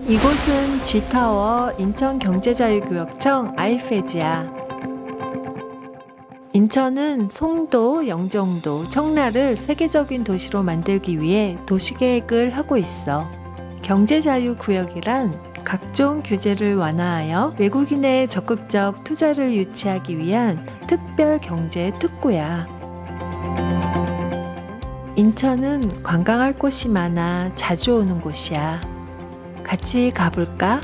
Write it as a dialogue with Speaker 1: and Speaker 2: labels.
Speaker 1: 이곳은 G타워 인천경제자유구역청 아이페지야. 인천은 송도, 영종도, 청라를 세계적인 도시로 만들기 위해 도시계획을 하고 있어. 경제자유구역이란 각종 규제를 완화하여 외국인의 적극적 투자를 유치하기 위한 특별 경제 특구야. 인천은 관광할 곳이 많아 자주 오는 곳이야. 같이 가볼까?